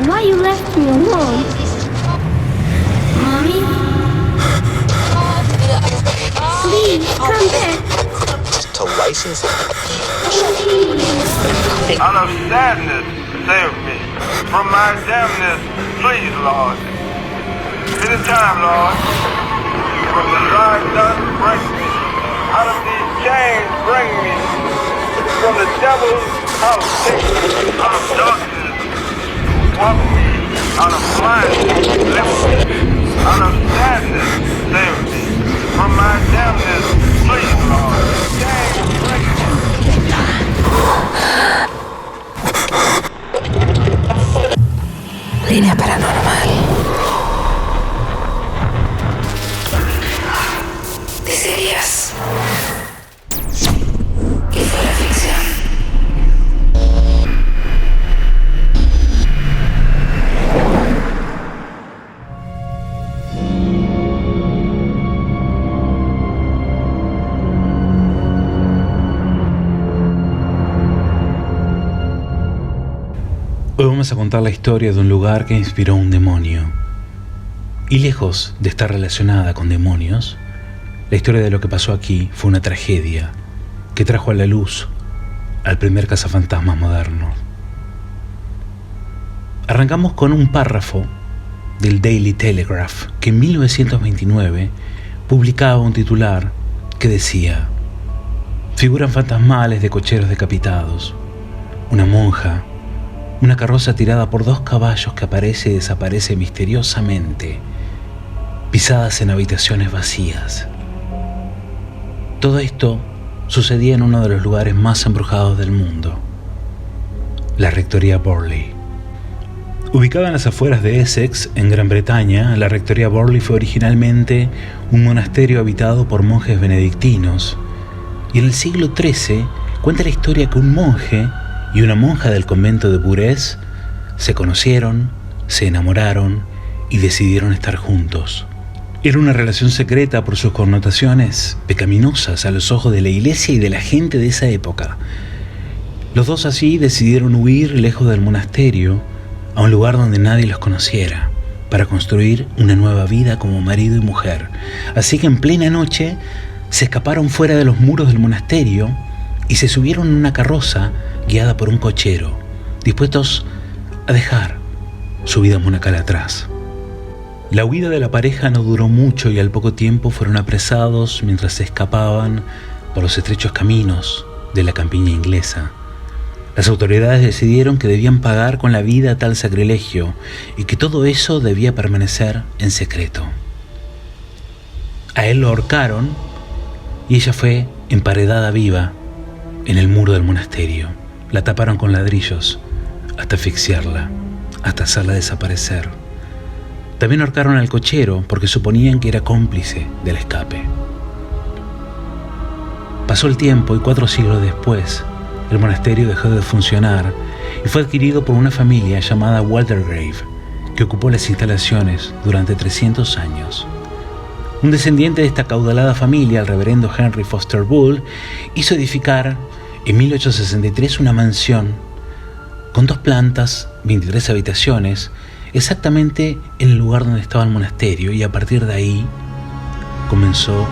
Why you left me alone? Mommy? Please, come back. To license it. Out of sadness, save me. From my damnness, please, Lord. It is time, Lord. From the dry dust, break me. Out of these chains, bring me. From the devil's house, take me. Out of darkness, walk me. Out of blindness, lift me. Out of sadness, save me. From my damnness, please, Lord. Chains, break me. Línea paranormal. Dicerías que fue la ficción. Hoy vamos a contar la historia de un lugar que inspiró a un demonio. Y lejos de estar relacionada con demonios, la historia de lo que pasó aquí fue una tragedia que trajo a la luz al primer cazafantasmas moderno. Arrancamos con un párrafo del Daily Telegraph que en 1929 publicaba un titular que decía: figuras fantasmales de cocheros decapitados, una monja, una carroza tirada por 2 caballos que aparece y desaparece misteriosamente, pisadas en habitaciones vacías. Todo esto sucedía en uno de los lugares más embrujados del mundo, la Rectoría Burley. Ubicada en las afueras de Essex, en Gran Bretaña, la Rectoría Burley fue originalmente un monasterio habitado por monjes benedictinos, y en el siglo XIII cuenta la historia que un monje y una monja del convento de Bourges se conocieron, se enamoraron y decidieron estar juntos. Era una relación secreta por sus connotaciones pecaminosas a los ojos de la iglesia y de la gente de esa época. Los dos así decidieron huir lejos del monasterio a un lugar donde nadie los conociera, para construir una nueva vida como marido y mujer. Así que en plena noche se escaparon fuera de los muros del monasterio y se subieron en una carroza guiada por un cochero, dispuestos a dejar su vida monacal atrás. La huida de la pareja no duró mucho y al poco tiempo fueron apresados mientras se escapaban por los estrechos caminos de la campiña inglesa. Las autoridades decidieron que debían pagar con la vida tal sacrilegio y que todo eso debía permanecer en secreto. A él lo ahorcaron y ella fue emparedada viva en el muro del monasterio. La taparon con ladrillos hasta asfixiarla, hasta hacerla desaparecer. También ahorcaron al cochero porque suponían que era cómplice del escape. Pasó el tiempo y 4 siglos después, el monasterio dejó de funcionar y fue adquirido por una familia llamada Waldegrave, que ocupó las instalaciones durante 300 años. Un descendiente de esta acaudalada familia, el reverendo Henry Foster Bull, hizo edificar en 1863 una mansión con 2 plantas, 23 habitaciones, exactamente en el lugar donde estaba el monasterio, y a partir de ahí comenzó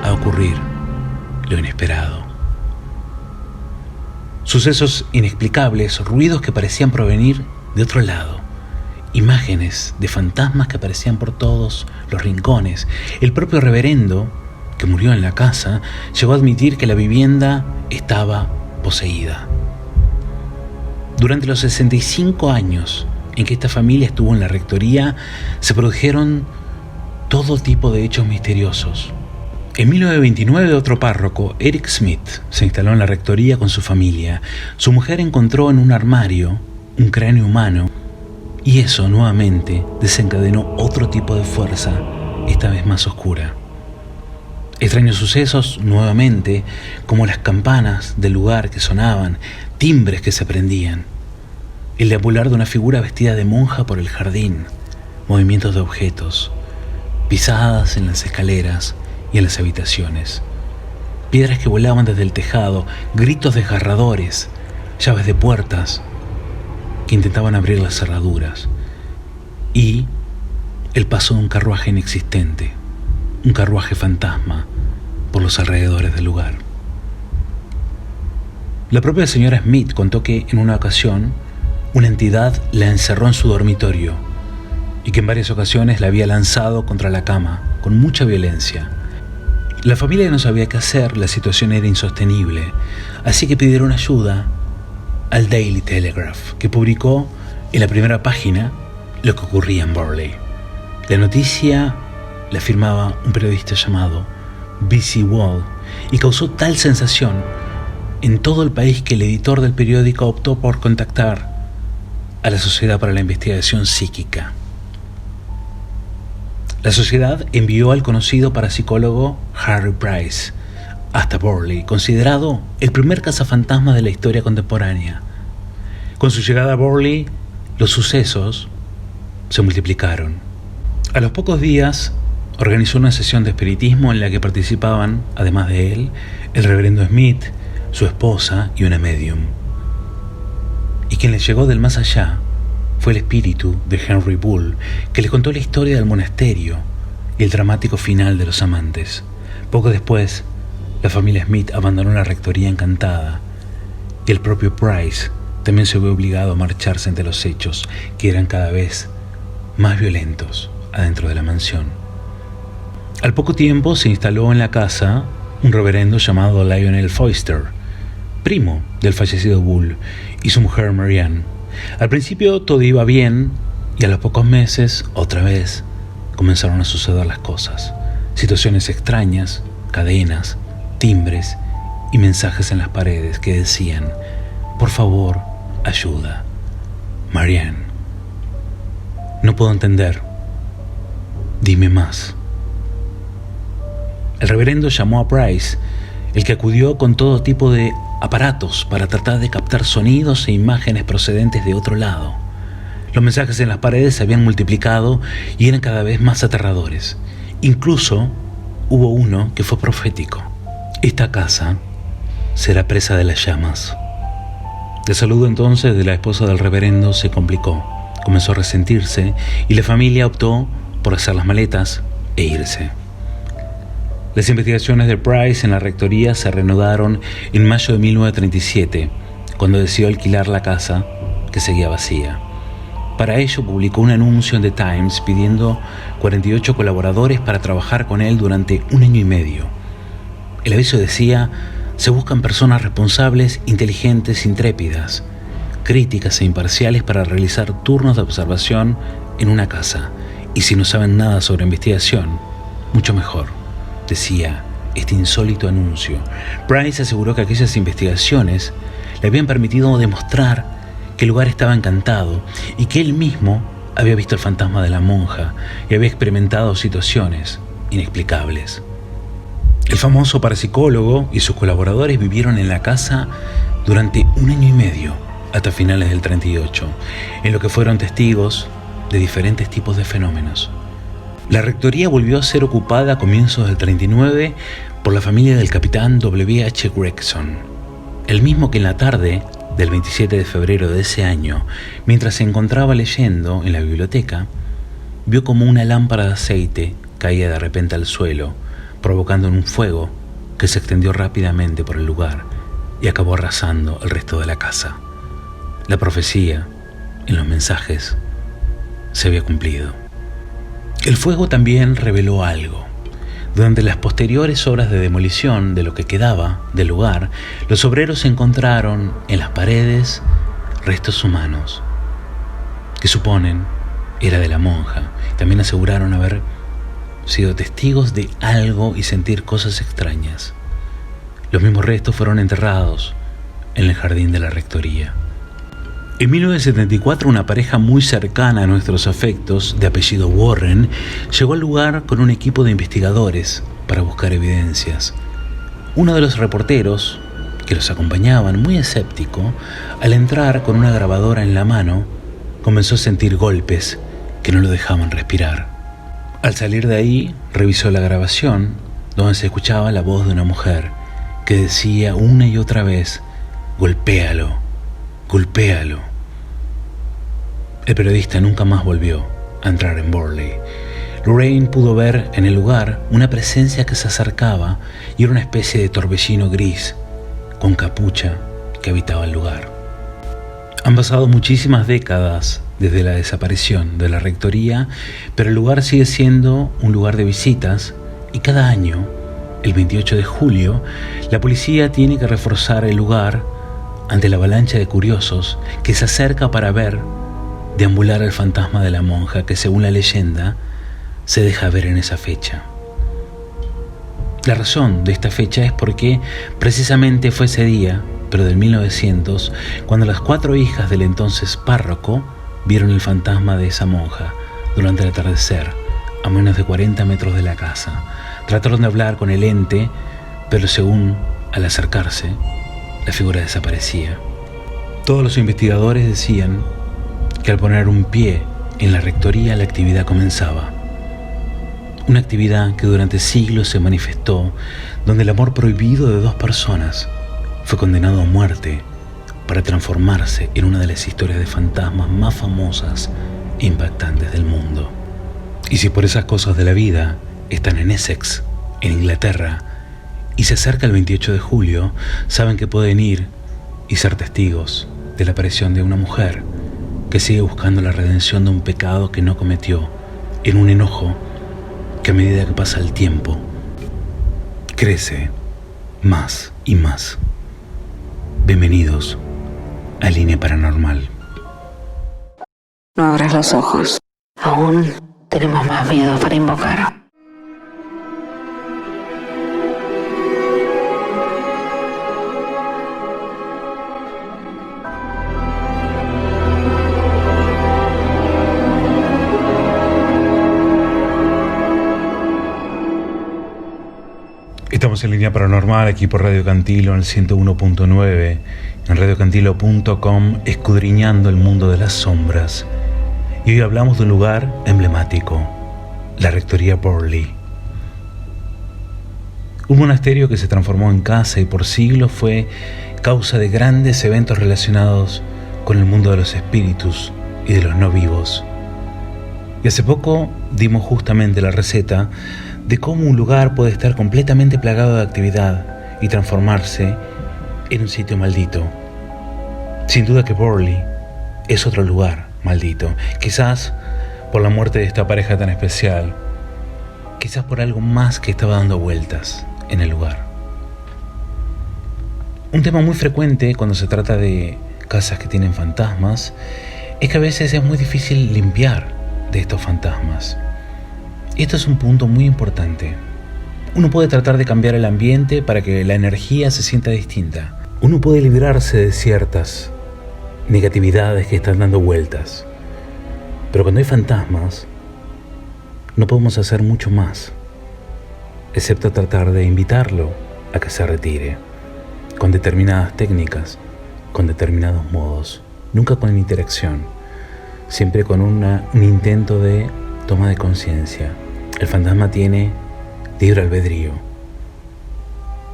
a ocurrir lo inesperado. Sucesos inexplicables, ruidos que parecían provenir de otro lado, imágenes de fantasmas que aparecían por todos los rincones. El propio reverendo, que murió en la casa, llegó a admitir que la vivienda estaba poseída. Durante los 65 años en que esta familia estuvo en la rectoría, se produjeron todo tipo de hechos misteriosos. En 1929, otro párroco, Eric Smith, se instaló en la rectoría con su familia. Su mujer encontró en un armario un cráneo humano, y eso nuevamente desencadenó otro tipo de fuerza, esta vez más oscura. Extraños sucesos nuevamente, como las campanas del lugar que sonaban, timbres que se prendían, el deambular de una figura vestida de monja por el jardín, movimientos de objetos, pisadas en las escaleras y en las habitaciones. Piedras que volaban desde el tejado, gritos desgarradores, llaves de puertas que intentaban abrir las cerraduras y el paso de un carruaje inexistente, un carruaje fantasma por los alrededores del lugar. La propia señora Smith contó que en una ocasión una entidad la encerró en su dormitorio y que en varias ocasiones la había lanzado contra la cama con mucha violencia. La familia no sabía qué hacer, la situación era insostenible, así que pidieron ayuda al Daily Telegraph, que publicó en la primera página lo que ocurría en Burley. La noticia la firmaba un periodista llamado B.C. Wall y causó tal sensación en todo el país que el editor del periódico optó por contactar a la Sociedad para la Investigación Psíquica. La sociedad envió al conocido parapsicólogo Harry Price hasta Burley, considerado el primer cazafantasma de la historia contemporánea. Con su llegada a Burley, los sucesos se multiplicaron. A los pocos días, organizó una sesión de espiritismo en la que participaban, además de él, el reverendo Smith, su esposa y una medium. Y quien les llegó del más allá fue el espíritu de Henry Bull, que les contó la historia del monasterio y el dramático final de los amantes. Poco después, la familia Smith abandonó la rectoría encantada y el propio Price también se vio obligado a marcharse ante los hechos, que eran cada vez más violentos adentro de la mansión. Al poco tiempo se instaló en la casa un reverendo llamado Lionel Foister, primo del fallecido Bull, y su mujer Marianne. Al principio todo iba bien y a los pocos meses, otra vez, comenzaron a suceder las cosas. Situaciones extrañas, cadenas, timbres y mensajes en las paredes que decían: por favor, ayuda. Marianne, no puedo entender. Dime más. El reverendo llamó a Price, el que acudió con todo tipo de aparatos para tratar de captar sonidos e imágenes procedentes de otro lado. Los mensajes en las paredes se habían multiplicado y eran cada vez más aterradores. Incluso hubo uno que fue profético: esta casa será presa de las llamas. La salud entonces de la esposa del reverendo se complicó, comenzó a resentirse y la familia optó por hacer las maletas e irse. Las investigaciones de Price en la rectoría se reanudaron en mayo de 1937, cuando decidió alquilar la casa, que seguía vacía. Para ello publicó un anuncio en The Times pidiendo 48 colaboradores para trabajar con él durante 1 año y medio. El aviso decía: se buscan personas responsables, inteligentes, intrépidas, críticas e imparciales para realizar turnos de observación en una casa. Y si no saben nada sobre investigación, mucho mejor, decía este insólito anuncio. Price aseguró que aquellas investigaciones le habían permitido demostrar que el lugar estaba encantado y que él mismo había visto el fantasma de la monja y había experimentado situaciones inexplicables. El famoso parapsicólogo y sus colaboradores vivieron en la casa durante 1 año y medio, hasta finales del 38, en lo que fueron testigos de diferentes tipos de fenómenos. La rectoría volvió a ser ocupada a comienzos del 39 por la familia del capitán W.H. Gregson, el mismo que en la tarde del 27 de febrero de ese año, mientras se encontraba leyendo en la biblioteca, vio como una lámpara de aceite caía de repente al suelo, provocando un fuego que se extendió rápidamente por el lugar y acabó arrasando el resto de la casa. La profecía en los mensajes se había cumplido. El fuego también reveló algo. Durante las posteriores horas de demolición de lo que quedaba del lugar, los obreros encontraron en las paredes restos humanos, que suponen era de la monja. También aseguraron haber sido testigos de algo y sentir cosas extrañas. Los mismos restos fueron enterrados en el jardín de la rectoría. En 1974, una pareja muy cercana a nuestros afectos, de apellido Warren, llegó al lugar con un equipo de investigadores para buscar evidencias. Uno de los reporteros que los acompañaban, muy escéptico, al entrar con una grabadora en la mano, comenzó a sentir golpes que no lo dejaban respirar. Al salir de ahí, revisó la grabación donde se escuchaba la voz de una mujer que decía una y otra vez: golpéalo, golpéalo. El periodista nunca más volvió a entrar en Burley. Lorraine pudo ver en el lugar una presencia que se acercaba y era una especie de torbellino gris con capucha que habitaba el lugar. Han pasado muchísimas décadas desde la desaparición de la rectoría, pero el lugar sigue siendo un lugar de visitas y cada año, el 28 de julio, la policía tiene que reforzar el lugar ante la avalancha de curiosos que se acerca para ver deambular al fantasma de la monja que, según la leyenda, se deja ver en esa fecha. La razón de esta fecha es porque precisamente fue ese día, pero del 1900, cuando las 4 hijas del entonces párroco vieron el fantasma de esa monja durante el atardecer, a menos de 40 metros de la casa. Trataron de hablar con el ente, pero según al acercarse, la figura desaparecía. Todos los investigadores decían que al poner un pie en la rectoría la actividad comenzaba. Una actividad que durante siglos se manifestó, donde el amor prohibido de 2 personas fue condenado a muerte para transformarse en una de las historias de fantasmas más famosas e impactantes del mundo. Y si por esas cosas de la vida están en Essex, en Inglaterra, y se acerca el 28 de julio, saben que pueden ir y ser testigos de la aparición de una mujer que sigue buscando la redención de un pecado que no cometió, en un enojo que a medida que pasa el tiempo crece más y más. Bienvenidos a Línea Paranormal. No abras los ojos. Aún tenemos más miedo para invocar. Estamos en Línea Paranormal, aquí por Radio Cantilo en el 101.9, en radiocantilo.com, escudriñando el mundo de las sombras. Y hoy hablamos de un lugar emblemático, la Rectoría Burley. Un monasterio que se transformó en casa y por siglos fue causa de grandes eventos relacionados con el mundo de los espíritus y de los no vivos. Y hace poco dimos justamente la receta de cómo un lugar puede estar completamente plagado de actividad y transformarse en un sitio maldito. Sin duda que Burley es otro lugar maldito, quizás por la muerte de esta pareja tan especial, quizás por algo más que estaba dando vueltas en el lugar. Un tema muy frecuente cuando se trata de casas que tienen fantasmas es que a veces es muy difícil limpiar de estos fantasmas. Esto es un punto muy importante. Uno puede tratar de cambiar el ambiente para que la energía se sienta distinta. Uno puede librarse de ciertas negatividades que están dando vueltas. Pero cuando hay fantasmas, no podemos hacer mucho más, excepto tratar de invitarlo a que se retire, con determinadas técnicas, con determinados modos, nunca con interacción, siempre con un intento de toma de conciencia. El fantasma tiene libre albedrío,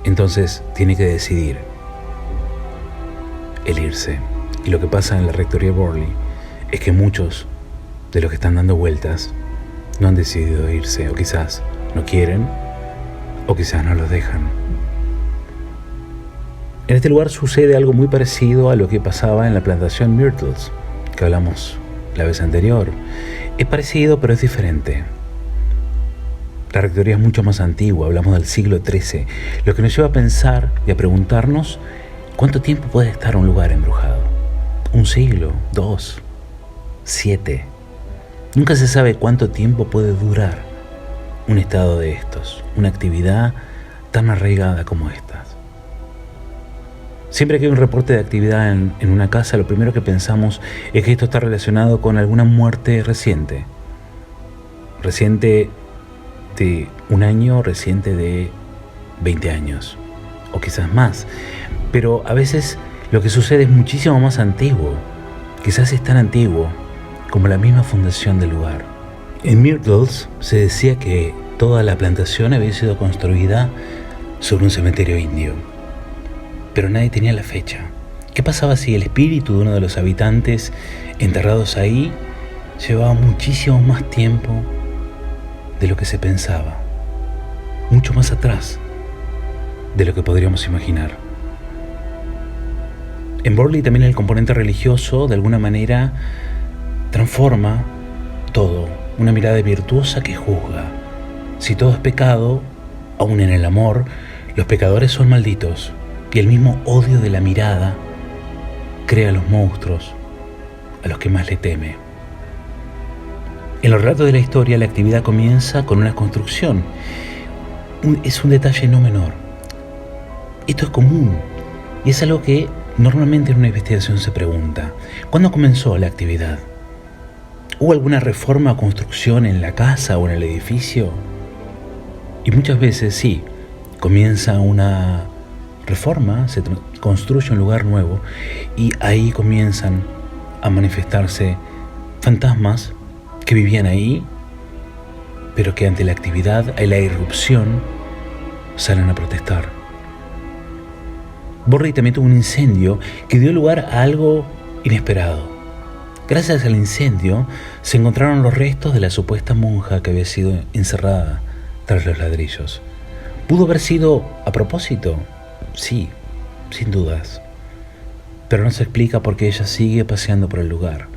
entonces tiene que decidir el irse. Y lo que pasa en la Rectoría Burley es que muchos de los que están dando vueltas no han decidido irse, o quizás no quieren, o quizás no los dejan. En este lugar sucede algo muy parecido a lo que pasaba en la plantación Myrtles, que hablamos la vez anterior. Es parecido, pero es diferente. La rectoría es mucho más antigua, hablamos del siglo XIII, lo que nos lleva a pensar y a preguntarnos cuánto tiempo puede estar un lugar embrujado. ¿1 siglo? ¿2? ¿7? Nunca se sabe cuánto tiempo puede durar un estado de estos, una actividad tan arraigada como estas. Siempre que hay un reporte de actividad en una casa, lo primero que pensamos es que esto está relacionado con alguna muerte reciente. Reciente de 1 año, reciente de 20 años, o quizás más. Pero a veces lo que sucede es muchísimo más antiguo. Quizás es tan antiguo como la misma fundación del lugar. En Myrtles se decía que toda la plantación había sido construida sobre un cementerio indio. Pero nadie tenía la fecha. ¿Qué pasaba si el espíritu de uno de los habitantes enterrados ahí llevaba muchísimo más tiempo de lo que se pensaba? Mucho más atrás de lo que podríamos imaginar. En Burley también el componente religioso de alguna manera transforma todo, una mirada virtuosa que juzga. Si todo es pecado, aún en el amor, los pecadores son malditos, y el mismo odio de la mirada crea a los monstruos a los que más le teme. En los relatos de la historia, la actividad comienza con una construcción. Es un detalle no menor. Esto es común y es algo que normalmente en una investigación se pregunta. ¿Cuándo comenzó la actividad? ¿Hubo alguna reforma o construcción en la casa o en el edificio? Y muchas veces sí, comienza una reforma, se construye un lugar nuevo y ahí comienzan a manifestarse fantasmas que vivían ahí, pero que ante la actividad, la irrupción, salen a protestar. Burley también tuvo un incendio que dio lugar a algo inesperado. Gracias al incendio se encontraron los restos de la supuesta monja que había sido encerrada tras los ladrillos. ¿Pudo haber sido a propósito? Sí, sin dudas. Pero no se explica por qué ella sigue paseando por el lugar.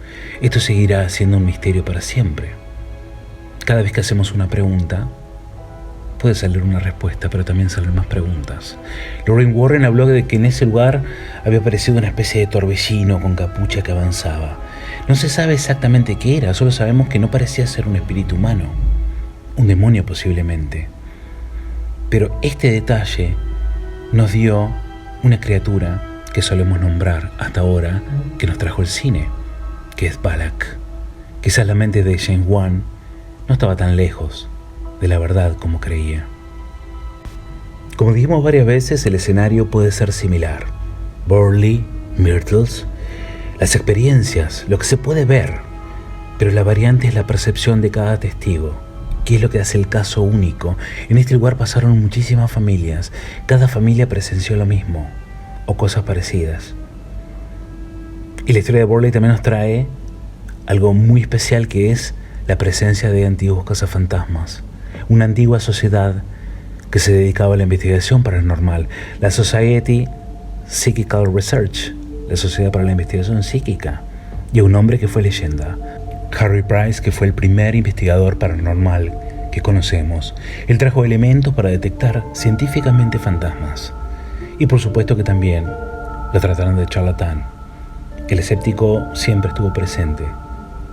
Esto seguirá siendo un misterio para siempre. Cada vez que hacemos una pregunta, puede salir una respuesta, pero también salen más preguntas. Lorraine Warren habló de que en ese lugar había aparecido una especie de torbellino con capucha que avanzaba. No se sabe exactamente qué era, solo sabemos que no parecía ser un espíritu humano, un demonio posiblemente. Pero este detalle nos dio una criatura que solemos nombrar hasta ahora, que nos trajo el cine, que es Balak. Quizás la mente de James Wan no estaba tan lejos de la verdad como creía. Como dijimos varias veces, el escenario puede ser similar. Burley, Myrtles, las experiencias, lo que se puede ver, pero la variante es la percepción de cada testigo, que es lo que hace el caso único. En este lugar pasaron muchísimas familias, cada familia presenció lo mismo, o cosas parecidas. Y la historia de Burley también nos trae algo muy especial, que es la presencia de antiguos cazafantasmas, una antigua sociedad que se dedicaba a la investigación paranormal, la Society Psychical Research, la Sociedad para la Investigación Psíquica, y a un hombre que fue leyenda, Harry Price, que fue el primer investigador paranormal que conocemos. Él trajo elementos para detectar científicamente fantasmas, y por supuesto que también lo trataron de charlatán. El escéptico siempre estuvo presente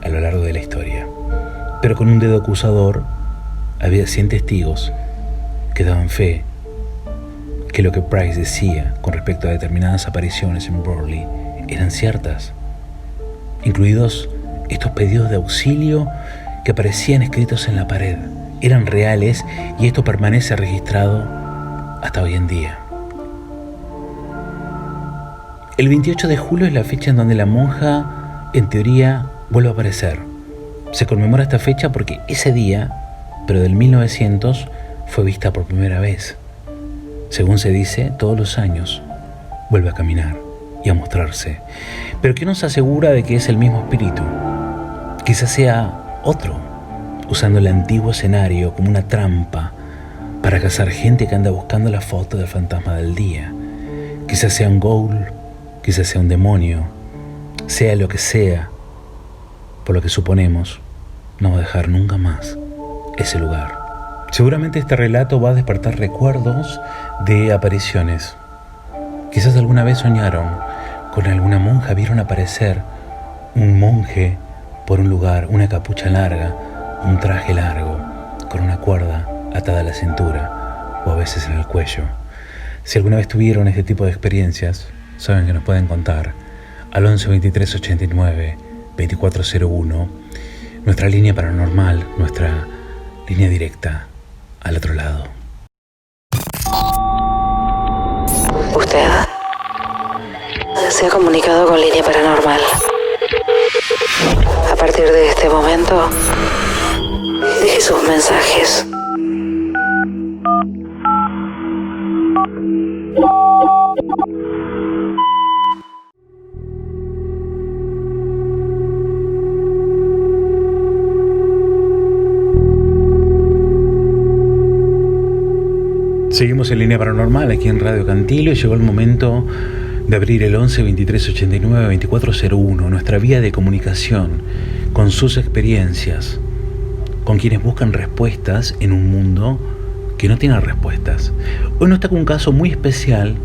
a lo largo de la historia, pero con un dedo acusador había 100 testigos que daban fe que lo que Price decía con respecto a determinadas apariciones en Burley eran ciertas, incluidos estos pedidos de auxilio que aparecían escritos en la pared. Eran reales y esto permanece registrado hasta hoy en día. El 28 de julio es la fecha en donde la monja, en teoría, vuelve a aparecer. Se conmemora esta fecha porque ese día, pero del 1900, fue vista por primera vez. Según se dice, todos los años vuelve a caminar y a mostrarse. Pero ¿qué nos asegura de que es el mismo espíritu? Quizás sea otro, usando el antiguo escenario como una trampa para cazar gente que anda buscando la foto del fantasma del día. Quizás sea un ghoul, quizás sea un demonio, sea lo que sea, por lo que suponemos, no va a dejar nunca más ese lugar. Seguramente este relato va a despertar recuerdos de apariciones. Quizás alguna vez soñaron con alguna monja, vieron aparecer un monje por un lugar, una capucha larga, un traje largo, con una cuerda atada a la cintura o a veces en el cuello. Si alguna vez tuvieron este tipo de experiencias, saben que nos pueden contar al 11 23 89 2401, nuestra línea paranormal, nuestra línea directa al otro lado. Usted se ha comunicado con Línea Paranormal. A partir de este momento, deje sus mensajes. Seguimos en Línea Paranormal aquí en Radio Cantilo y llegó el momento de abrir el 11 23 89 2401, nuestra vía de comunicación con sus experiencias, con quienes buscan respuestas en un mundo que no tiene respuestas. Hoy nos toca un caso muy especial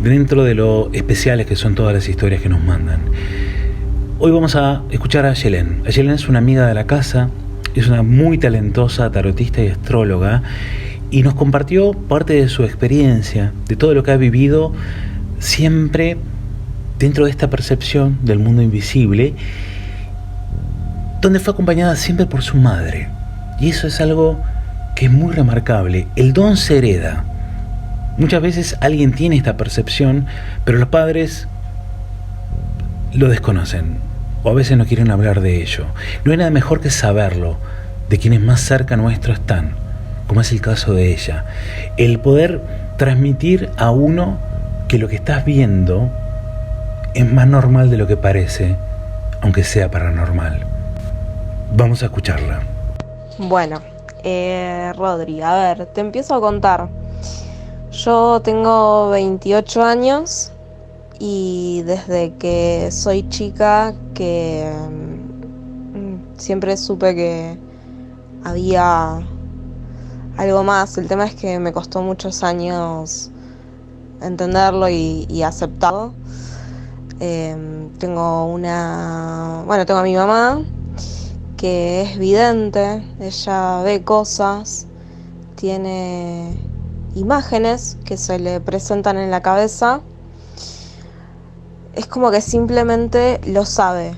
dentro de lo especiales que son todas las historias que nos mandan. Hoy vamos a escuchar a Yelén. Yelén es una amiga de la casa, es una muy talentosa tarotista y astróloga y nos compartió parte de su experiencia, de todo lo que ha vivido siempre dentro de esta percepción del mundo invisible, donde fue acompañada siempre por su madre. Y eso es algo que es muy remarcable. El don se hereda. Muchas veces alguien tiene esta percepción, pero los padres lo desconocen o a veces no quieren hablar de ello. No hay nada mejor que saberlo de quienes más cerca nuestro están, como es el caso de ella. El poder transmitir a uno que lo que estás viendo es más normal de lo que parece, aunque sea paranormal. Vamos a escucharla. Bueno, Rodri, a ver, te empiezo a contar. Yo tengo 28 años y desde que soy chica que siempre supe que había algo más. El tema es que me costó muchos años entenderlo y aceptarlo. Tengo a mi mamá que es vidente, ella ve cosas, tiene imágenes que se le presentan en la cabeza. Es como que simplemente lo sabe.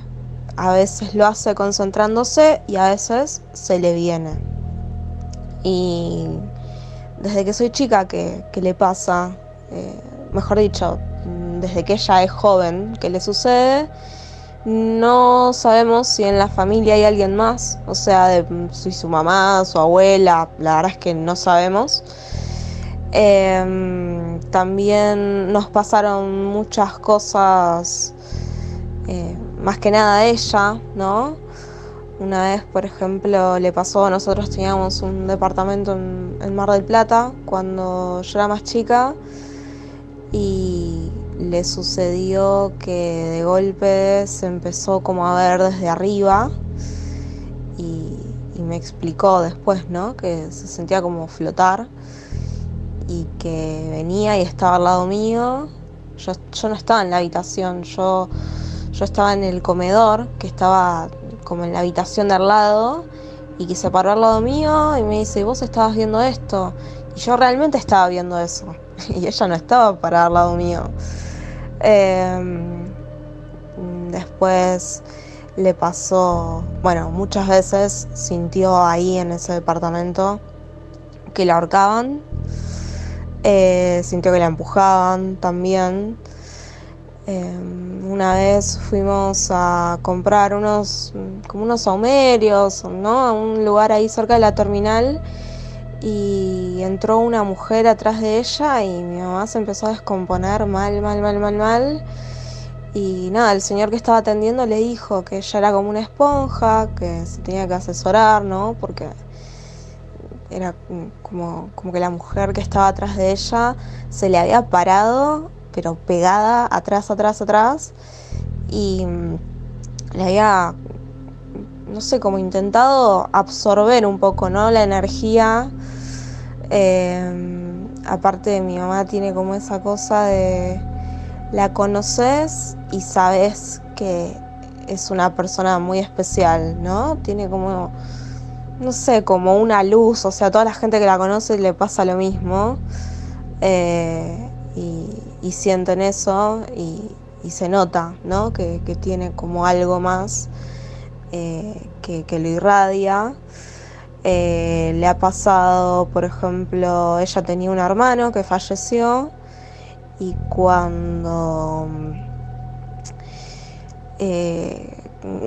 A veces lo hace concentrándose y a veces se le viene. Y desde que soy chica que le pasa, mejor dicho, desde que ella es joven que le sucede, no sabemos si en la familia hay alguien más, o sea, si su mamá, su abuela, la verdad es que no sabemos. También nos pasaron muchas cosas, más que nada a ella, ¿no? Una vez, por ejemplo, le pasó, nosotros teníamos un departamento en Mar del Plata cuando yo era más chica y le sucedió que de golpe se empezó como a ver desde arriba y me explicó después, ¿no? Que se sentía como flotar y que venía y estaba al lado mío. Yo no estaba en la habitación, yo estaba en el comedor, que estaba como en la habitación de al lado, y que se paró al lado mío y me dice, ¿vos estabas viendo esto? Y yo realmente estaba viendo eso y ella no estaba parada al lado mío. Después le pasó, muchas veces sintió ahí en ese departamento que la ahorcaban, sintió que la empujaban también. Una vez fuimos a comprar unos saumerios, ¿no? A un lugar ahí cerca de la terminal y entró una mujer atrás de ella y mi mamá se empezó a descomponer mal. Y nada, el señor que estaba atendiendo le dijo que ella era como una esponja, que se tenía que asesorar, ¿no? Porque era como que la mujer que estaba atrás de ella se le había parado, pero pegada atrás, y le había, no sé, como intentado absorber un poco, ¿no? La energía. Aparte mi mamá tiene como esa cosa de la conoces y sabes que es una persona muy especial, ¿no? Tiene como, no sé, como una luz, o sea, a toda la gente que la conoce le pasa lo mismo. Y sienten eso y se nota, ¿no? Que tiene como algo más que lo irradia. Le ha pasado, por ejemplo, ella tenía un hermano que falleció y cuando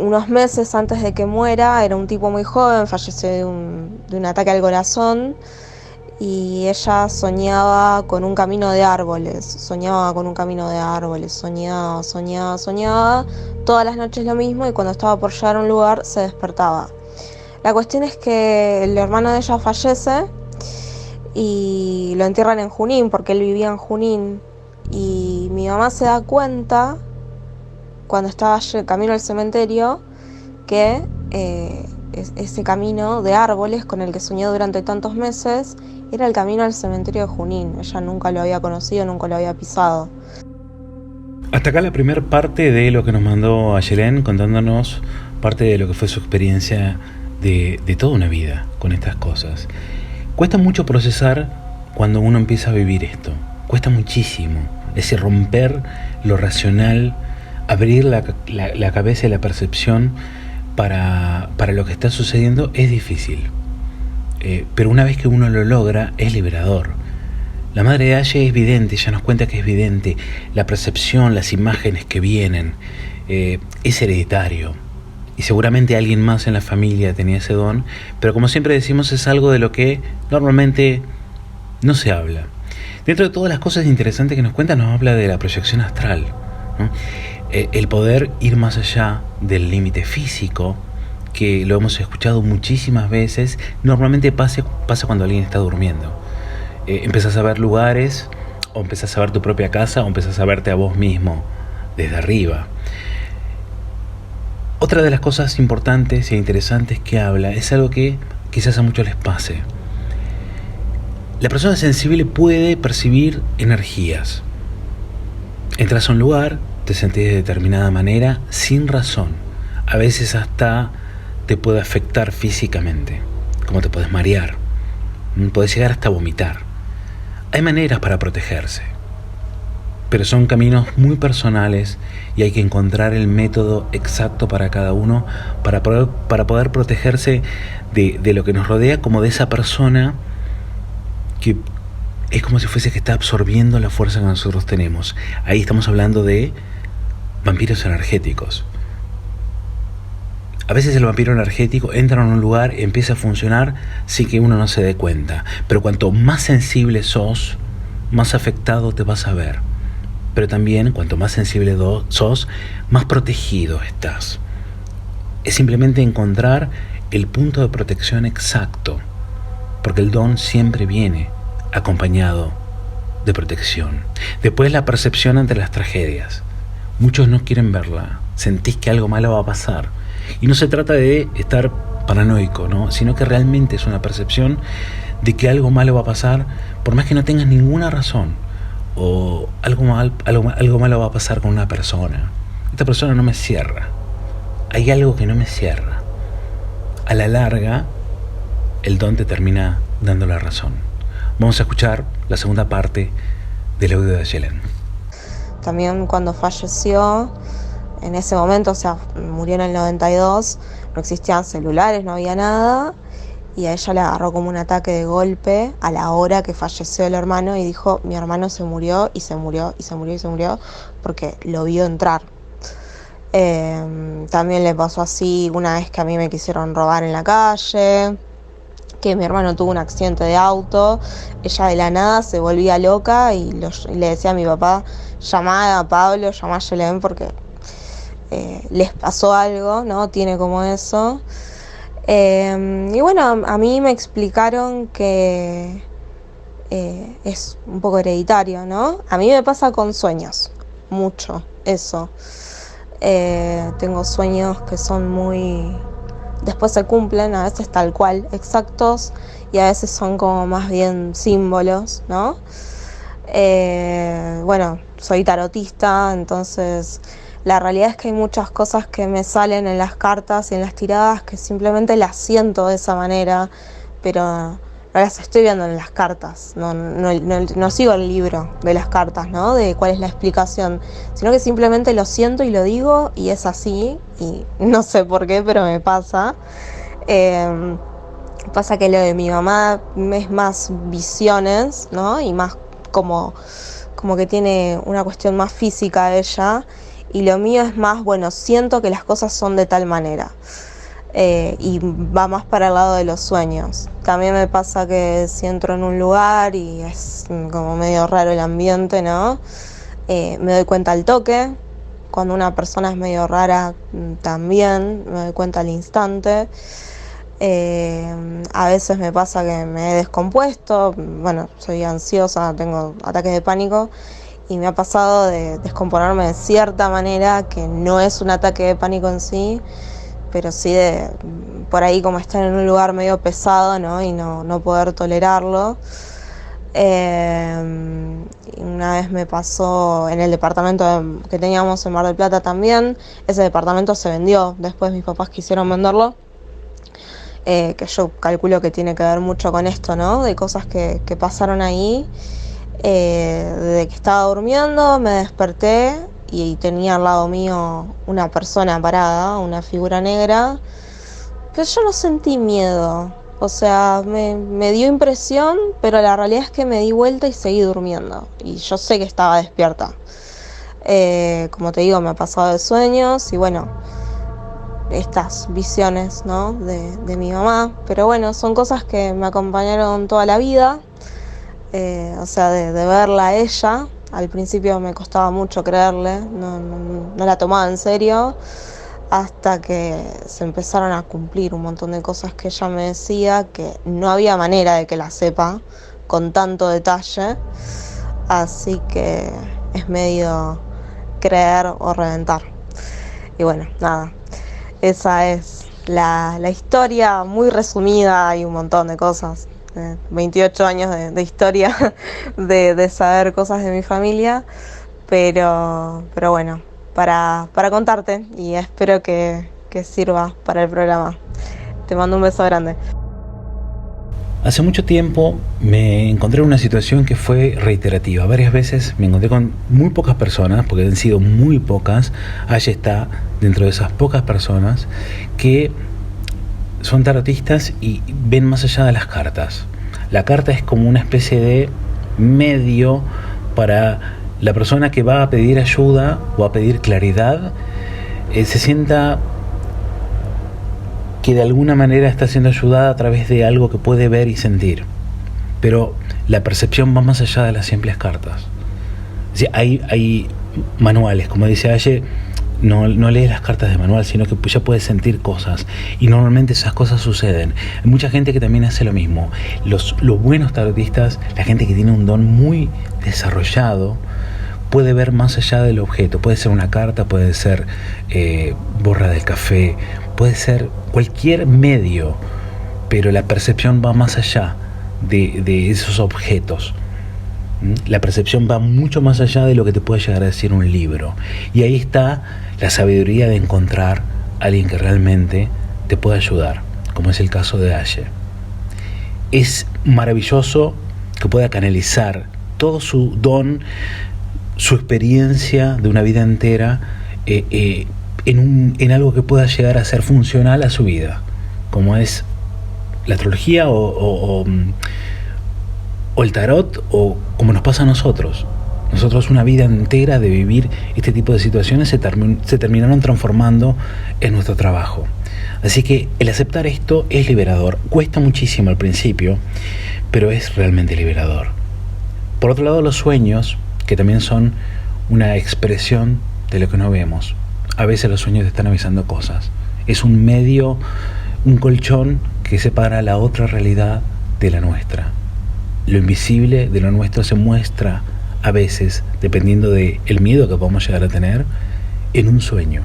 unos meses antes de que muera, era un tipo muy joven, falleció de un ataque al corazón. Y ella soñaba con un camino de árboles, soñaba, todas las noches lo mismo, y cuando estaba por llegar a un lugar se despertaba. La cuestión es que el hermano de ella fallece y lo entierran en Junín porque él vivía en Junín. Y mi mamá se da cuenta, cuando estaba camino al cementerio, que ese camino de árboles con el que soñó durante tantos meses era el camino al cementerio de Junín. Ella nunca lo había conocido, nunca lo había pisado. Hasta acá la primera parte de lo que nos mandó Ayelen, contándonos parte de lo que fue su experiencia de toda una vida con estas cosas. Cuesta mucho procesar cuando uno empieza a vivir esto. Cuesta muchísimo. Es decir, romper lo racional, abrir la cabeza y la percepción para lo que está sucediendo es difícil. Pero una vez que uno lo logra, es liberador. La madre de Aye es vidente, ella nos cuenta que es vidente. La percepción, las imágenes que vienen, es hereditario. Y seguramente alguien más en la familia tenía ese don, pero como siempre decimos, es algo de lo que normalmente no se habla. Dentro de todas las cosas interesantes que nos cuenta, nos habla de la proyección astral, ¿no? El poder ir más allá del límite físico, que lo hemos escuchado muchísimas veces. Normalmente pasa cuando alguien está durmiendo. Empezás a ver lugares, o empezás a ver tu propia casa, o empezás a verte a vos mismo desde arriba. Otra de las cosas importantes e interesantes que habla es algo que quizás a muchos les pase. La persona sensible puede percibir energías. Entras a un lugar, te sentís de determinada manera sin razón. A veces hasta te puede afectar físicamente, como te puedes marear, puedes llegar hasta vomitar. Hay maneras para protegerse, pero son caminos muy personales y hay que encontrar el método exacto para cada uno para poder protegerse de lo que nos rodea, como de esa persona que es como si fuese que está absorbiendo la fuerza que nosotros tenemos. Ahí estamos hablando de vampiros energéticos. A veces el vampiro energético entra en un lugar, empieza a funcionar sin que uno no se dé cuenta. Pero cuanto más sensible sos, más afectado te vas a ver. Pero también, cuanto más sensible sos, más protegido estás. Es simplemente encontrar el punto de protección exacto, porque el don siempre viene acompañado de protección. Después, la percepción ante las tragedias. Muchos no quieren verla, sentís que algo malo va a pasar. Y no se trata de estar paranoico, ¿no? Sino que realmente es una percepción de que algo malo va a pasar, por más que no tengas ninguna razón. O algo malo va a pasar con una persona. Esta persona no me cierra. Hay algo que no me cierra. A la larga, el don te termina dando la razón. Vamos a escuchar la segunda parte del audio de Ayelen. También cuando falleció, en ese momento, o sea, murió en el 92, no existían celulares, no había nada, y a ella le agarró como un ataque de golpe a la hora que falleció el hermano y dijo, mi hermano se murió, y se murió, y se murió, y se murió, porque lo vio entrar. También le pasó así una vez que a mí me quisieron robar en la calle, que mi hermano tuvo un accidente de auto, ella de la nada se volvía loca y le decía a mi papá, llamá a Pablo, llamá a Ayelen porque les pasó algo, ¿no? Tiene como eso. Y bueno, a mí me explicaron que es un poco hereditario, ¿no? A mí me pasa con sueños, mucho, eso. Tengo sueños que son muy... Después se cumplen, a veces tal cual, exactos, y a veces son como más bien símbolos, ¿no? Bueno, soy tarotista, entonces la realidad es que hay muchas cosas que me salen en las cartas y en las tiradas que simplemente las siento de esa manera, pero no las estoy viendo en las cartas, no sigo el libro de las cartas, ¿no? De cuál es la explicación, sino que simplemente lo siento y lo digo y es así, y no sé por qué, pero me pasa. Pasa que lo de mi mamá es más visiones, ¿no? Y más como que tiene una cuestión más física ella, y lo mío es más, bueno, siento que las cosas son de tal manera. Y va más para el lado de los sueños. También me pasa que si entro en un lugar y es como medio raro el ambiente, ¿no? Me doy cuenta al toque. Cuando una persona es medio rara también me doy cuenta al instante. A veces me pasa que me he descompuesto, bueno, soy ansiosa, tengo ataques de pánico y me ha pasado de descomponerme de cierta manera que no es un ataque de pánico en sí, pero sí de por ahí como estar en un lugar medio pesado, ¿no? Y no poder tolerarlo. Una vez me pasó en el departamento que teníamos en Mar del Plata también. Ese departamento se vendió, después mis papás quisieron venderlo, que yo calculo que tiene que ver mucho con esto, ¿no? De cosas que pasaron ahí. Desde que estaba durmiendo me desperté y tenía al lado mío una persona parada, una figura negra, pero yo no sentí miedo. O sea, me dio impresión, pero la realidad es que me di vuelta y seguí durmiendo. Y yo sé que estaba despierta. Como te digo, me ha pasado de sueños y bueno, estas visiones, ¿no? de mi mamá. Pero bueno, son cosas que me acompañaron toda la vida. O sea, de verla a ella. Al principio me costaba mucho creerle, no la tomaba en serio. Hasta que se empezaron a cumplir un montón de cosas que ella me decía, que no había manera de que la sepa con tanto detalle. Así que es medio creer o reventar. Y bueno, nada, esa es la historia muy resumida. Hay un montón de cosas, 28 años de historia, de saber cosas de mi familia, pero bueno, para contarte, y espero que sirva para el programa. Te mando un beso grande. Hace mucho tiempo me encontré en una situación que fue reiterativa. Varias veces me encontré con muy pocas personas, porque han sido muy pocas. Allí está dentro de esas pocas personas que son tarotistas y ven más allá de las cartas. La carta es como una especie de medio para la persona que va a pedir ayuda o a pedir claridad, se sienta que de alguna manera está siendo ayudada a través de algo que puede ver y sentir. Pero la percepción va más allá de las simples cartas. Es decir, hay manuales, como dice Aye, no lees las cartas de manual, sino que ya puedes sentir cosas. Y normalmente esas cosas suceden. Hay mucha gente que también hace lo mismo. Los buenos tarotistas, la gente que tiene un don muy desarrollado, puede ver más allá del objeto. Puede ser una carta, puede ser borra del café, puede ser cualquier medio, pero la percepción va más allá de esos objetos. La percepción va mucho más allá de lo que te puede llegar a decir un libro. Y ahí está la sabiduría de encontrar a alguien que realmente te pueda ayudar, como es el caso de Aye. Es maravilloso que pueda canalizar todo su don, su experiencia de una vida entera en algo que pueda llegar a ser funcional a su vida, como es la astrología o el tarot, o como nos pasa a nosotros. Nosotros una vida entera de vivir este tipo de situaciones se terminaron transformando en nuestro trabajo. Así que el aceptar esto es liberador. Cuesta muchísimo al principio, pero es realmente liberador. Por otro lado, los sueños, que también son una expresión de lo que no vemos. A veces los sueños te están avisando cosas. Es un medio, un colchón que separa la otra realidad de la nuestra. Lo invisible de lo nuestro se muestra a veces, dependiendo del miedo que podamos llegar a tener, en un sueño,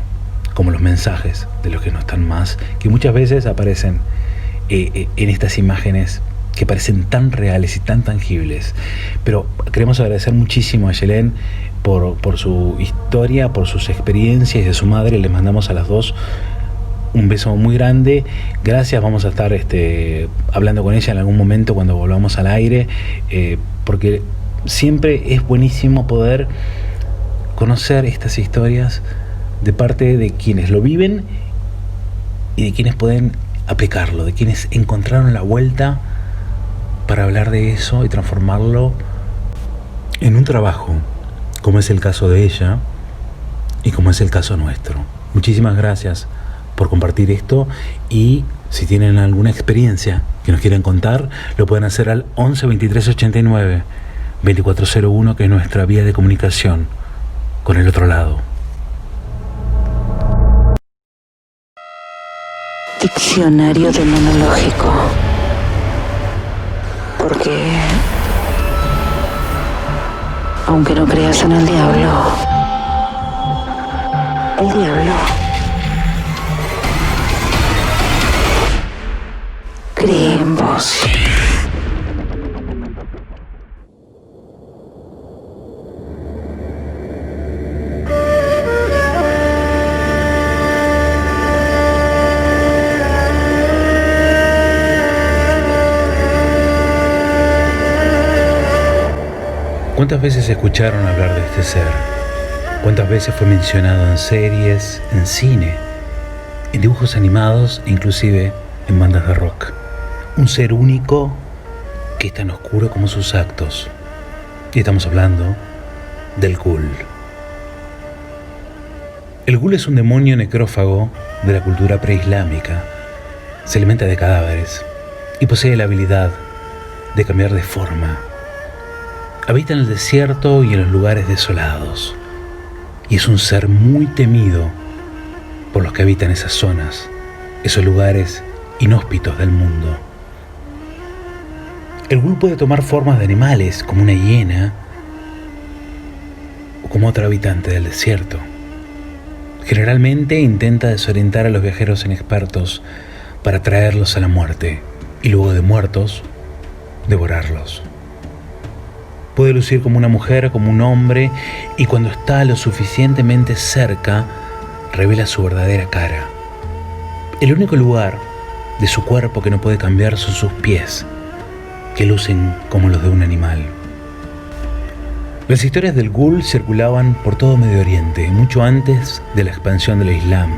como los mensajes de los que no están más, que muchas veces aparecen en estas imágenes que parecen tan reales y tan tangibles. Pero queremos agradecer muchísimo a Yelén por su historia, por sus experiencias, y a su madre. Les mandamos a las dos un beso muy grande. Gracias, vamos a estar hablando con ella en algún momento cuando volvamos al aire, porque siempre es buenísimo poder conocer estas historias de parte de quienes lo viven y de quienes pueden aplicarlo, de quienes encontraron la vuelta para hablar de eso y transformarlo en un trabajo, como es el caso de ella y como es el caso nuestro. Muchísimas gracias por compartir esto, y si tienen alguna experiencia que nos quieran contar, lo pueden hacer al 11 23 89 2401, que es nuestra vía de comunicación con el otro lado. Diccionario demonológico. Porque, aunque no creas en el diablo cree en vos. ¿Cuántas veces escucharon hablar de este ser? ¿Cuántas veces fue mencionado en series, en cine, en dibujos animados e inclusive en bandas de rock? Un ser único que es tan oscuro como sus actos. Y estamos hablando del Ghoul. El Ghoul es un demonio necrófago de la cultura preislámica. Se alimenta de cadáveres y posee la habilidad de cambiar de forma. Habita en el desierto y en los lugares desolados. Y es un ser muy temido por los que habitan esas zonas, esos lugares inhóspitos del mundo. El Ghoul puede tomar formas de animales, como una hiena o como otro habitante del desierto. Generalmente intenta desorientar a los viajeros inexpertos para traerlos a la muerte y luego de muertos, devorarlos. Puede lucir como una mujer, como un hombre, y cuando está lo suficientemente cerca, revela su verdadera cara. El único lugar de su cuerpo que no puede cambiar son sus pies, que lucen como los de un animal. Las historias del Ghoul circulaban por todo Medio Oriente, mucho antes de la expansión del Islam.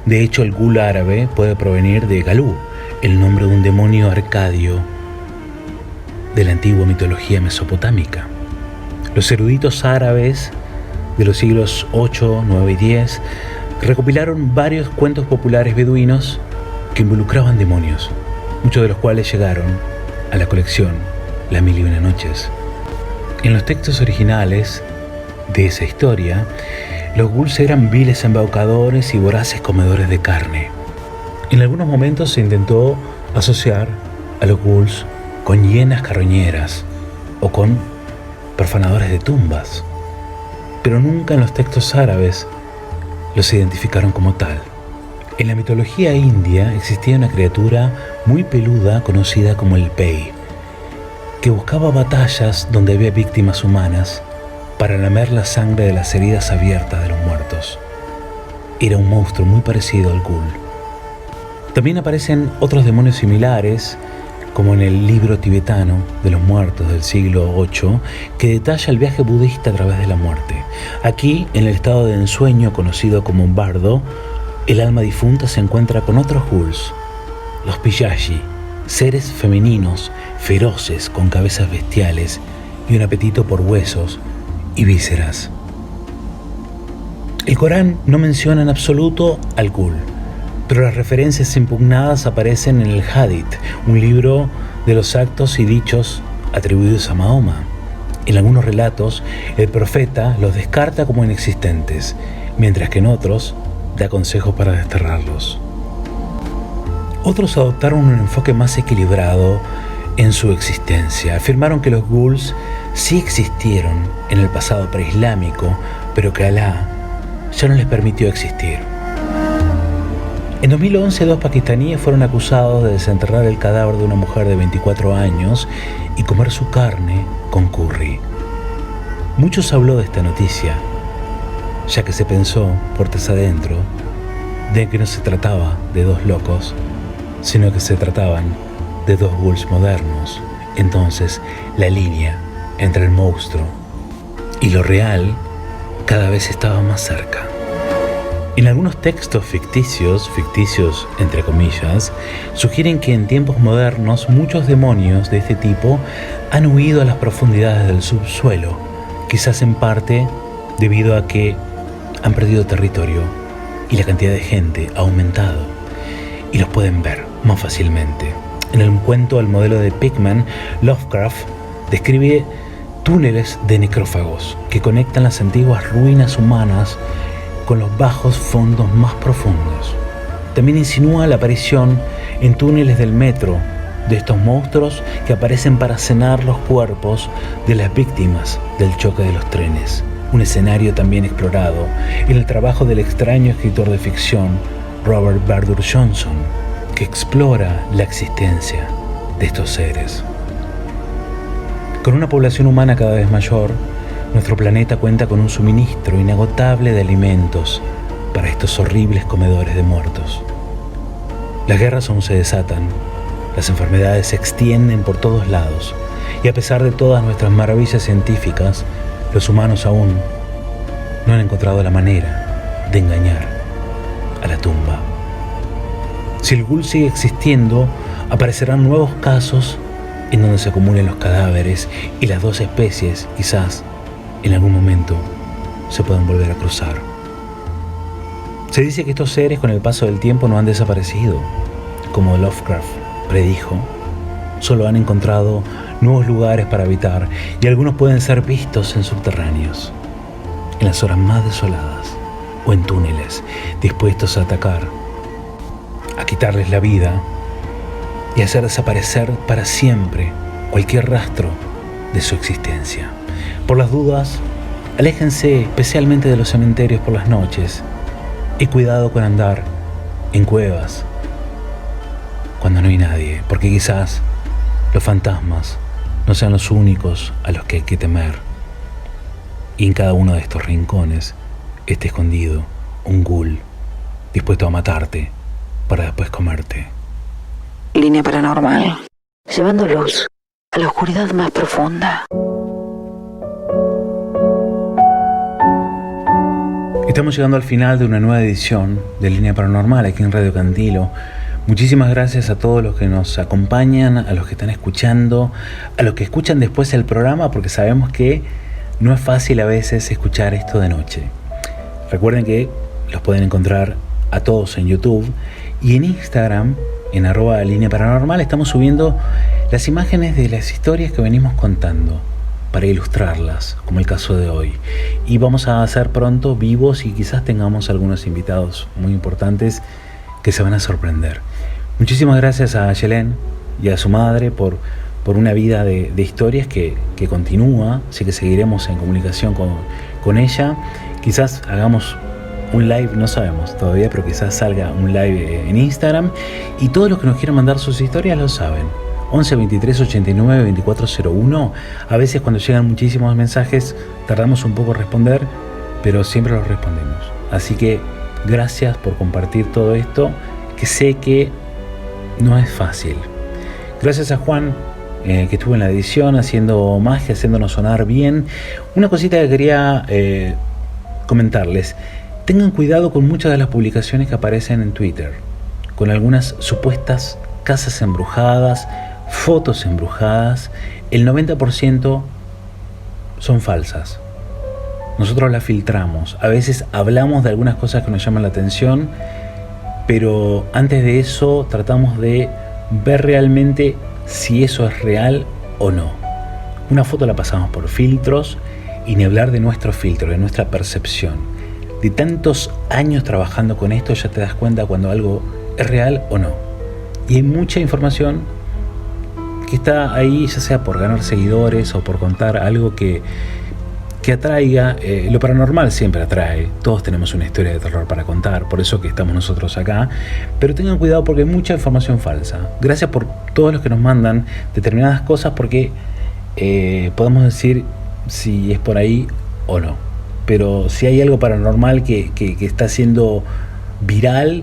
De hecho, el Ghoul árabe puede provenir de Galú, el nombre de un demonio arcadio de la antigua mitología mesopotámica. Los eruditos árabes de los siglos 8, 9 y 10 recopilaron varios cuentos populares beduinos que involucraban demonios, muchos de los cuales llegaron a la colección Las Mil y Una Noches. En los textos originales de esa historia, los ghouls eran viles embaucadores y voraces comedores de carne. En algunos momentos se intentó asociar a los ghouls con hienas carroñeras o con profanadores de tumbas, pero nunca en los textos árabes los identificaron como tal. En la mitología india existía una criatura muy peluda conocida como el Pei, que buscaba batallas donde había víctimas humanas para lamer la sangre de las heridas abiertas de los muertos. Era un monstruo muy parecido al Ghoul. También aparecen otros demonios similares, como en el libro tibetano de los muertos del siglo VIII, que detalla el viaje budista a través de la muerte. Aquí, en el estado de ensueño conocido como un bardo, el alma difunta se encuentra con otros ghouls, los piyashi, seres femeninos, feroces, con cabezas bestiales y un apetito por huesos y vísceras. El Corán no menciona en absoluto al Ghoul, pero las referencias impugnadas aparecen en el Hadith, un libro de los actos y dichos atribuidos a Mahoma. En algunos relatos, el profeta los descarta como inexistentes, mientras que en otros da consejos para desterrarlos. Otros adoptaron un enfoque más equilibrado en su existencia. Afirmaron que los ghouls sí existieron en el pasado preislámico, pero que Alá ya no les permitió existir. En 2011, 2 pakistaníes fueron acusados de desenterrar el cadáver de una mujer de 24 años y comer su carne con curry. Muchos habló de esta noticia, ya que se pensó, puertas adentro, de que no se trataba de 2 locos, sino que se trataban de 2 ghouls modernos. Entonces, la línea entre el monstruo y lo real cada vez estaba más cerca. En algunos textos ficticios entre comillas, sugieren que en tiempos modernos muchos demonios de este tipo han huido a las profundidades del subsuelo, quizás en parte debido a que han perdido territorio y la cantidad de gente ha aumentado y los pueden ver más fácilmente. En el cuento El modelo de Pigman, Lovecraft describe túneles de necrófagos que conectan las antiguas ruinas humanas con los bajos fondos más profundos. también insinúa la aparición en túneles del metro de estos monstruos que aparecen para cenar los cuerpos de las víctimas del choque de los trenes. Un escenario también explorado en el trabajo del extraño escritor de ficción Robert Bardure Johnson, que explora la existencia de estos seres. Con una población humana cada vez mayor, nuestro planeta cuenta con un suministro inagotable de alimentos para estos horribles comedores de muertos. Las guerras aún se desatan, las enfermedades se extienden por todos lados, y a pesar de todas nuestras maravillas científicas, los humanos aún no han encontrado la manera de engañar a la tumba. Si el ghoul sigue existiendo, aparecerán nuevos casos en donde se acumulen los cadáveres y las dos especies, quizás, en algún momento, se puedan volver a cruzar. Se dice que estos seres con el paso del tiempo no han desaparecido, como Lovecraft predijo, solo han encontrado nuevos lugares para habitar y algunos pueden ser vistos en subterráneos, en las horas más desoladas o en túneles dispuestos a atacar, a quitarles la vida y hacer desaparecer para siempre cualquier rastro de su existencia. Por las dudas, aléjense especialmente de los cementerios por las noches y cuidado con andar en cuevas cuando no hay nadie, porque quizás los fantasmas no sean los únicos a los que hay que temer. Y en cada uno de estos rincones esté escondido un ghoul dispuesto a matarte para después comerte. Línea Paranormal, llevando luz a la oscuridad más profunda. Estamos llegando al final de una nueva edición de Línea Paranormal aquí en Radio Cantilo. Muchísimas gracias a todos los que nos acompañan, a los que están escuchando, a los que escuchan después el programa, porque sabemos que no es fácil a veces escuchar esto de noche. Recuerden que los pueden encontrar a todos en YouTube y en Instagram, en @Línea Paranormal, estamos subiendo las imágenes de las historias que venimos contando para ilustrarlas, como el caso de hoy. Y vamos a hacer pronto vivos y quizás tengamos algunos invitados muy importantes que se van a sorprender. Muchísimas gracias a Yelén y a su madre por una vida de historias que continúa, así que seguiremos en comunicación con ella. Quizás hagamos un live, no sabemos todavía, pero quizás salga un live en Instagram. Y todos los que nos quieran mandar sus historias lo saben. 11 23 89 2401. A veces cuando llegan muchísimos mensajes tardamos un poco en responder, pero siempre los respondemos. Así que gracias por compartir todo esto, que sé que no es fácil. Gracias a Juan, que estuvo en la edición haciendo magia, haciéndonos sonar bien. Una cosita que quería comentarles: tengan cuidado con muchas de las publicaciones que aparecen en Twitter, con algunas supuestas casas embrujadas, fotos embrujadas. El 90% son falsas. Nosotros las filtramos. A veces hablamos de algunas cosas que nos llaman la atención, pero antes de eso tratamos de ver realmente si eso es real o no. Una foto la pasamos por filtros, y ni hablar de nuestro filtro, de nuestra percepción. De tantos años trabajando con esto ya te das cuenta cuando algo es real o no. Y hay mucha información que está ahí, ya sea por ganar seguidores o por contar algo que atraiga. Lo paranormal siempre atrae. Todos tenemos una historia de terror para contar, por eso que estamos nosotros acá. Pero tengan cuidado porque hay mucha información falsa. Gracias por todos los que nos mandan determinadas cosas, porque podemos decir si es por ahí o no. Pero si hay algo paranormal que está siendo viral,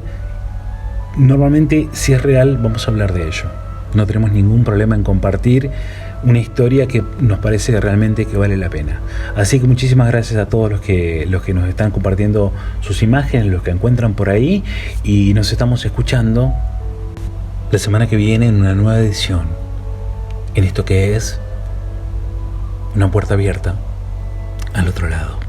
normalmente si es real vamos a hablar de ello. No tenemos ningún problema en compartir una historia que nos parece realmente que vale la pena. Así que muchísimas gracias a todos los que nos están compartiendo sus imágenes, los que encuentran por ahí, y nos estamos escuchando la semana que viene en una nueva edición, en esto que es una puerta abierta al otro lado.